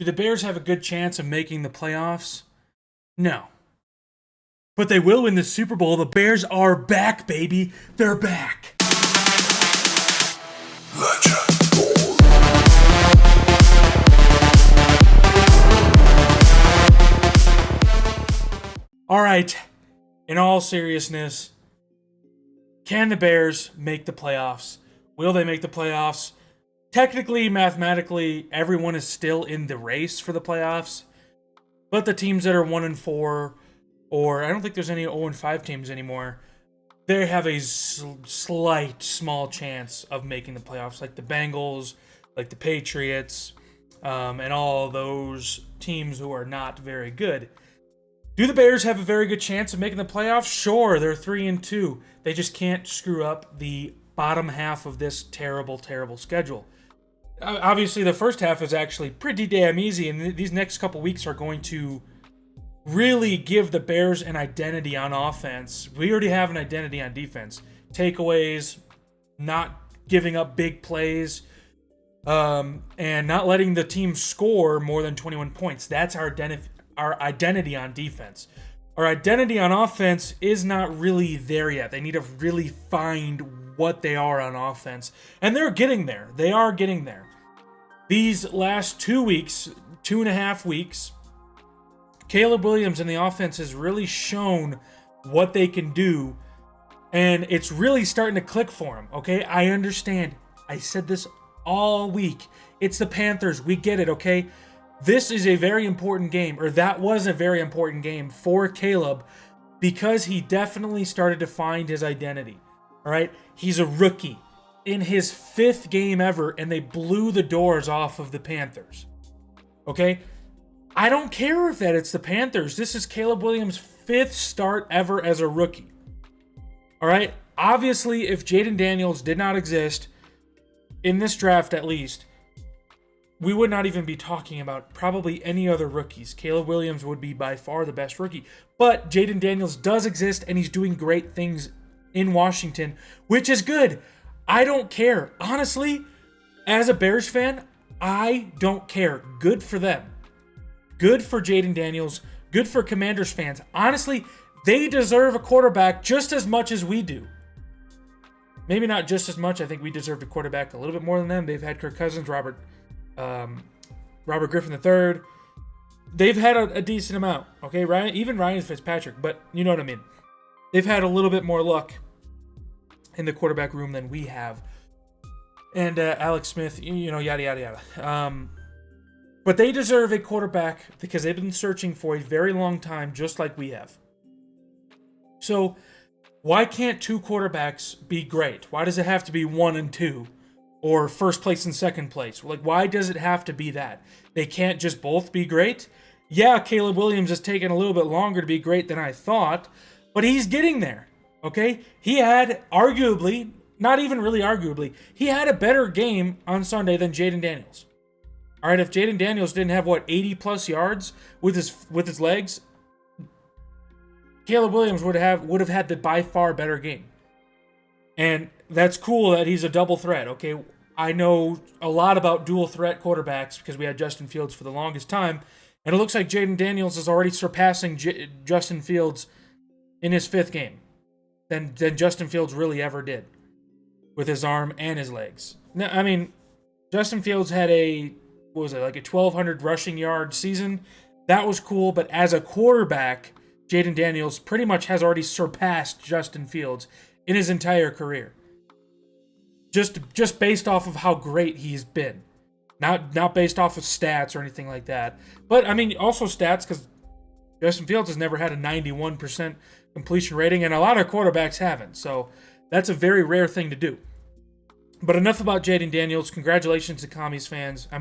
Do the Bears have a good chance of making the playoffs? No. But they will win the Super Bowl. The Bears are back, baby. They're back. All right. In all seriousness, can the Bears make the playoffs? Will they make the playoffs? Technically, mathematically, everyone is still in the race for the playoffs. But the teams that are 1-4, or I don't think there's any 0-5 teams anymore, they have a slight, small chance of making the playoffs, like the Bengals, like the Patriots, and all those teams who are not very good. Do the Bears have a very good chance of making the playoffs? Sure, they're 3-2. They just can't screw up the bottom half of this terrible, terrible schedule. Obviously, the first half is actually pretty damn easy, and these next couple weeks are going to really give the Bears an identity on offense. We already have an identity on defense. Takeaways, not giving up big plays, and not letting the team score more than 21 points. That's our identity on defense. Our identity on offense is not really there yet. They need to really find what they are on offense. And they're getting there. They are getting there. These last 2 weeks, 2.5 weeks, Caleb Williams and the offense has really shown what they can do. And it's really starting to click for him, okay? I understand. I said this all week. It's the Panthers. We get it, okay? This is a very important game, or that was a very important game for Caleb because he definitely started to find his identity. All right? He's a rookie in his 5th game ever, and they blew the doors off of the Panthers. Okay? I don't care if it's the Panthers. This is Caleb Williams' 5th start ever as a rookie. All right? Obviously, if Jaden Daniels did not exist, in this draft at least, we would not even be talking about probably any other rookies. Caleb Williams would be by far the best rookie. But Jaden Daniels does exist, and he's doing great things in Washington, which is good. I don't care. Honestly, as a Bears fan, I don't care. Good for them. Good for Jaden Daniels. Good for Commanders fans. Honestly, they deserve a quarterback just as much as we do. Maybe not just as much. I think we deserve a quarterback a little bit more than them. They've had Kirk Cousins, Robert Griffin III. They've had a decent amount. Okay, Ryan Fitzpatrick, but you know what I mean. They've had a little bit more luck in the quarterback room than we have. And Alex Smith, yada, yada, yada. But they deserve a quarterback because they've been searching for a very long time, just like we have. So why can't 2 quarterbacks be great? Why does it have to be 1 and 2? Or first place and second place? Like, why does it have to be that? They can't just both be great? Yeah, Caleb Williams has taken a little bit longer to be great than I thought, but he's getting there, okay? He had arguably, not even really arguably, he had a better game on Sunday than Jaden Daniels. All right, if Jaden Daniels didn't have, 80-plus yards with his legs, Caleb Williams would have had the by far better game. And that's cool that he's a double threat, okay? I know a lot about dual threat quarterbacks because we had Justin Fields for the longest time. And it looks like Jaden Daniels is already surpassing Justin Fields in his 5th game than Justin Fields really ever did with his arm and his legs. Now, I mean, Justin Fields had a 1,200 rushing yard season. That was cool, but as a quarterback, Jaden Daniels pretty much has already surpassed Justin Fields in his entire career. Just based off of how great he's been. Not based off of stats or anything like that. But, I mean, also stats, because Justin Fields has never had a 91% completion rating, and a lot of quarterbacks haven't. So that's a very rare thing to do. But enough about Jaden Daniels. Congratulations to Commanders fans. I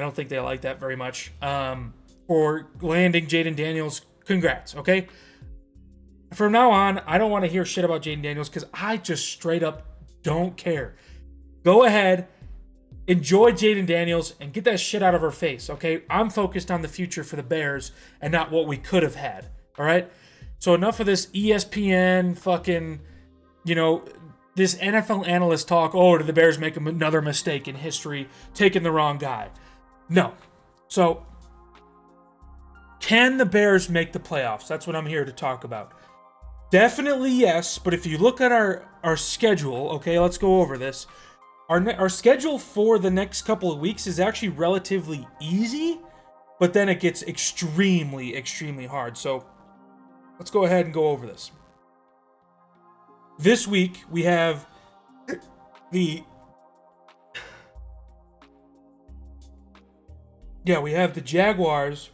don't think they like that very much. For landing Jaden Daniels, congrats, okay? From now on, I don't want to hear shit about Jaden Daniels because I just straight up don't care. Go ahead, enjoy Jaden Daniels, and get that shit out of our face, okay? I'm focused on the future for the Bears and not what we could have had, all right? So enough of this ESPN fucking, this NFL analyst talk. Oh, did the Bears make another mistake in history, taking the wrong guy? No. So, can the Bears make the playoffs? That's what I'm here to talk about. Definitely yes, but if you look at our schedule, okay, let's go over this. Our schedule for the next couple of weeks is actually relatively easy, but then it gets extremely, extremely hard. So let's go ahead and go over this. This week we have the Jaguars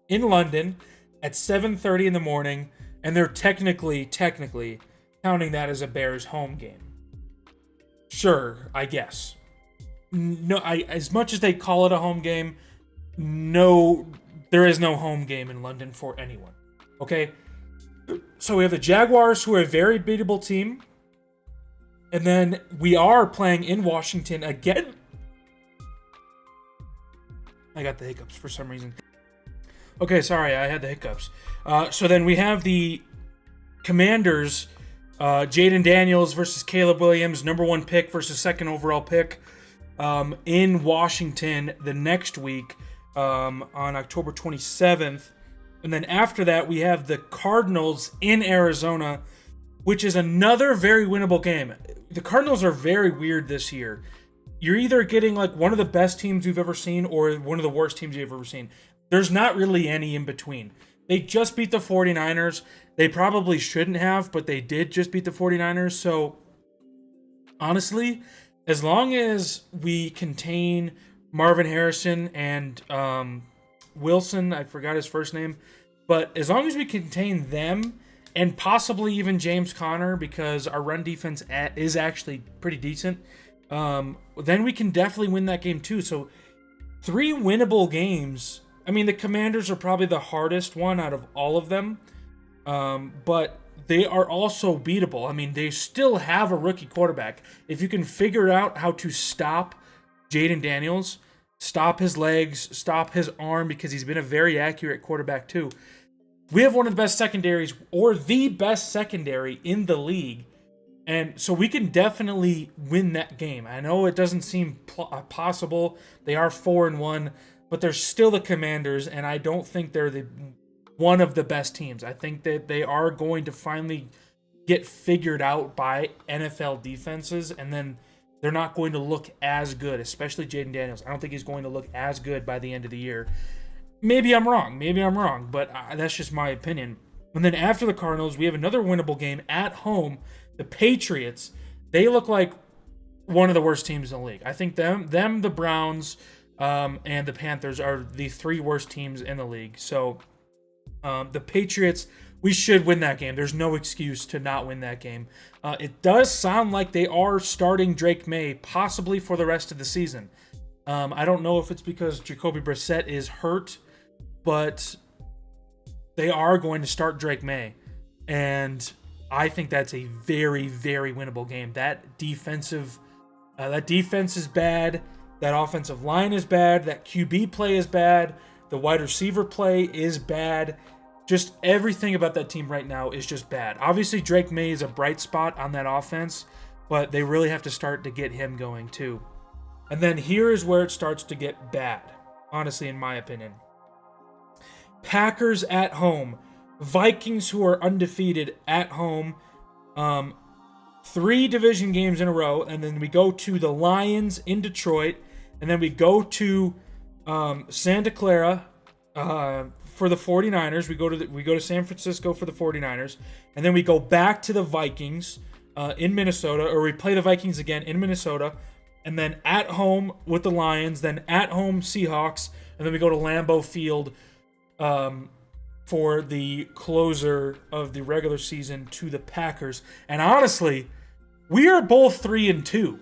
in London at 7:30 in the morning, and they're technically counting that as a Bears home game. Sure, I guess. No, as much as they call it a home game, no, there is no home game in London for anyone. Okay? So we have the Jaguars, who are a very beatable team. And then we are playing in Washington again. I got the hiccups for some reason. Okay, sorry, I had the hiccups. So then we have the Commanders, Jaden Daniels versus Caleb Williams, number 1 pick versus 2nd overall pick, in Washington the next week, on October 27th. And then after that, we have the Cardinals in Arizona, which is another very winnable game. The Cardinals are very weird this year. You're either getting like one of the best teams you've ever seen or one of the worst teams you've ever seen. There's not really any in between. They just beat the 49ers. They probably shouldn't have, but they did just beat the 49ers. So, honestly, as long as we contain Marvin Harrison and Wilson, I forgot his first name, but as long as we contain them and possibly even James Conner, because our run defense is actually pretty decent, then we can definitely win that game too. So 3 winnable games. I mean, the Commanders are probably the hardest one out of all of them, but they are also beatable. I mean, they still have a rookie quarterback. If you can figure out how to stop Jaden Daniels, stop his legs, stop his arm, because he's been a very accurate quarterback too. We have one of the best secondaries, or the best secondary in the league. And so we can definitely win that game. I know it doesn't seem possible. They are 4-1, but they're still the Commanders, and I don't think they're one of the best teams. I think that they are going to finally get figured out by NFL defenses, and then they're not going to look as good, especially Jaden Daniels. I don't think he's going to look as good by the end of the year. Maybe I'm wrong, but that's just my opinion. And then after the Cardinals, we have another winnable game at home. The Patriots, they look like one of the worst teams in the league. I think them, the Browns, and the Panthers are the 3 worst teams in the league. So the Patriots, we should win that game. There's no excuse to not win that game. It does sound like they are starting Drake May, possibly for the rest of the season. I don't know if it's because Jacoby Brissett is hurt, but they are going to start Drake May. And I think that's a very, very winnable game. That defense is bad. That offensive line is bad. That QB play is bad. The wide receiver play is bad. Just everything about that team right now is just bad. Obviously, Drake May is a bright spot on that offense, but they really have to start to get him going too. And then here is where it starts to get bad, honestly, in my opinion. Packers at home. Vikings, who are undefeated at home. 3 division games in a row. And then we go to the Lions in Detroit. And then we go to Santa Clara for the 49ers. We go to San Francisco for the 49ers. And then we go back to the Vikings in Minnesota. Or we play the Vikings again in Minnesota. And then at home with the Lions. Then at home Seahawks. And then we go to Lambeau Field for the closer of the regular season to the Packers. And honestly, we are both 3-2.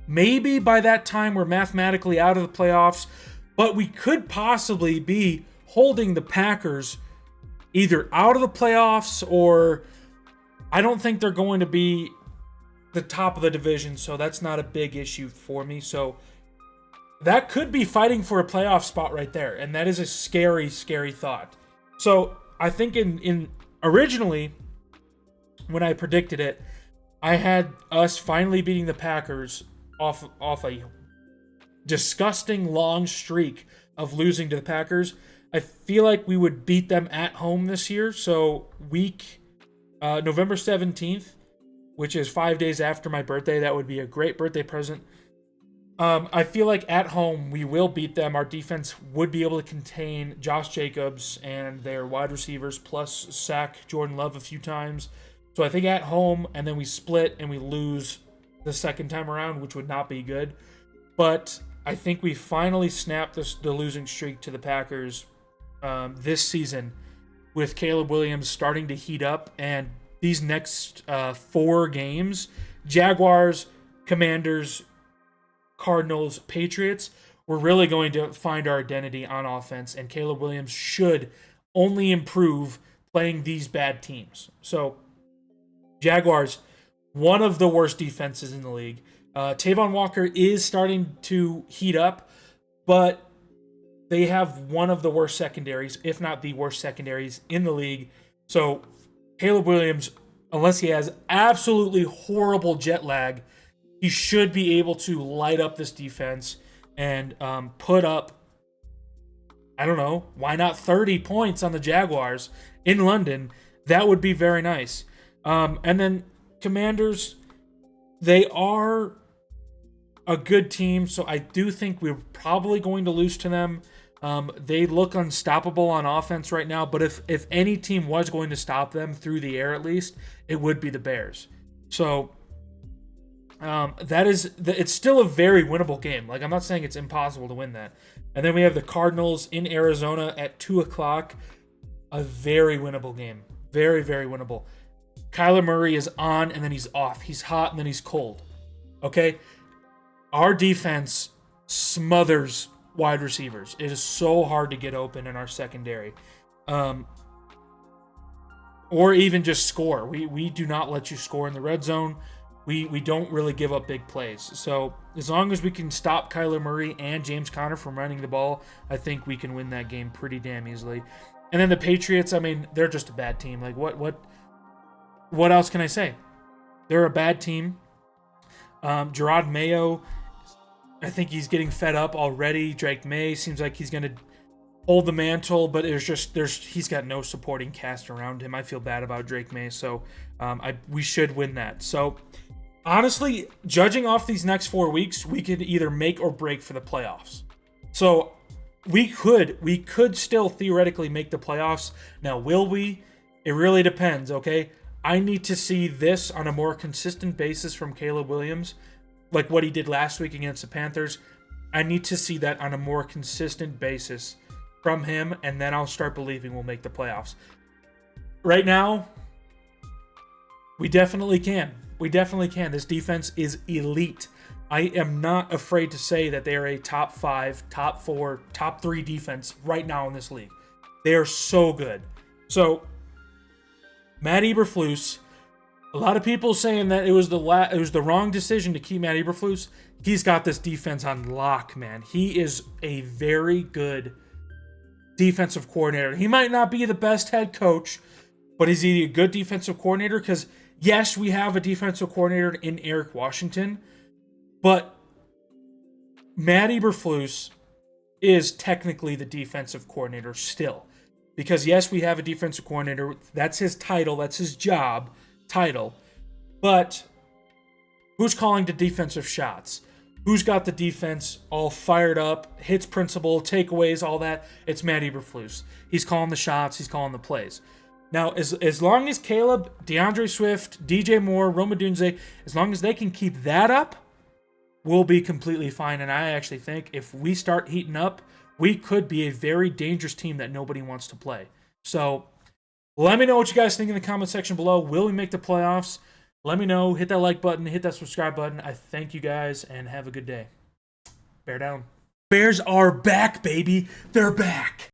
Maybe by that time we're mathematically out of the playoffs, but we could possibly be holding the Packers either out of the playoffs, or I don't think they're going to be the top of the division, so that's not a big issue for me. So that could be fighting for a playoff spot right there, and that is a scary, scary thought. So I think in originally, when I predicted it, I had us finally beating the Packers off a disgusting long streak of losing to the Packers, I feel like we would beat them at home this year. So November 17th, which is 5 days after my birthday, that would be a great birthday present. I feel like at home we will beat them. Our defense would be able to contain Josh Jacobs and their wide receivers, plus sack Jordan Love a few times. So I think at home, and then we split and we lose the second time around, which would not be good. But I think we finally snapped the losing streak to the Packers this season, with Caleb Williams starting to heat up. And these next 4 games, Jaguars, Commanders, Cardinals, Patriots, we're really going to find our identity on offense, and Caleb Williams should only improve playing these bad teams. So, Jaguars, one of the worst defenses in the league. Tavon Walker is starting to heat up, but they have one of the worst secondaries, if not the worst secondaries in the league. So, Caleb Williams, unless he has absolutely horrible jet lag, he should be able to light up this defense and put up, I don't know, why not 30 points on the Jaguars in London? That would be very nice. And then Commanders, they are a good team, so I do think we're probably going to lose to them. They look unstoppable on offense right now, but if any team was going to stop them through the air at least, it would be the Bears. So it's still a very winnable game. Like, I'm not saying it's impossible to win that. And then we have the Cardinals in Arizona at 2:00. A very winnable game. Very, very winnable. Kyler Murray is on and then he's off. He's hot and then he's cold. Okay? Our defense smothers wide receivers. It is so hard to get open in our secondary. Or even just score. We do not let you score in the red zone. We don't really give up big plays. So as long as we can stop Kyler Murray and James Conner from running the ball, I think we can win that game pretty damn easily. And then the Patriots, I mean, they're just a bad team. Like, what else can I say? They're a bad team. Gerard Mayo, I think he's getting fed up already. Drake May seems like he's going to hold the mantle, but he's got no supporting cast around him. I feel bad about Drake May, so we should win that. So honestly, judging off these next 4 weeks, we could either make or break for the playoffs. So we could still theoretically make the playoffs. Now, will we? It really depends, okay? I need to see this on a more consistent basis from Caleb Williams, like what he did last week against the Panthers. I need to see that on a more consistent basis from him, and then I'll start believing we'll make the playoffs. Right now, we definitely can. We definitely can. This defense is elite. I am not afraid to say that they are a top 5, top 4, top 3 defense right now in this league. They are so good. So, Matt Eberflus, a lot of people saying that it was the wrong decision to keep Matt Eberflus. He's got this defense on lock, man. He is a very good defensive coordinator. He might not be the best head coach, but is he a good defensive coordinator? Because yes, we have a defensive coordinator in Eric Washington, but Matt Eberflus is technically the defensive coordinator still. Because yes, we have a defensive coordinator. That's his title. That's his job title. But who's calling the defensive shots? Who's got the defense all fired up, hits principle, takeaways, all that? It's Matt Eberflus. He's calling the shots. He's calling the plays. Now, as long as Caleb, DeAndre Swift, DJ Moore, Rome Odunze, as long as they can keep that up, we'll be completely fine. And I actually think if we start heating up, we could be a very dangerous team that nobody wants to play. So let me know what you guys think in the comment section below. Will we make the playoffs? Let me know. Hit that like button. Hit that subscribe button. I thank you guys, and have a good day. Bear down. Bears are back, baby. They're back.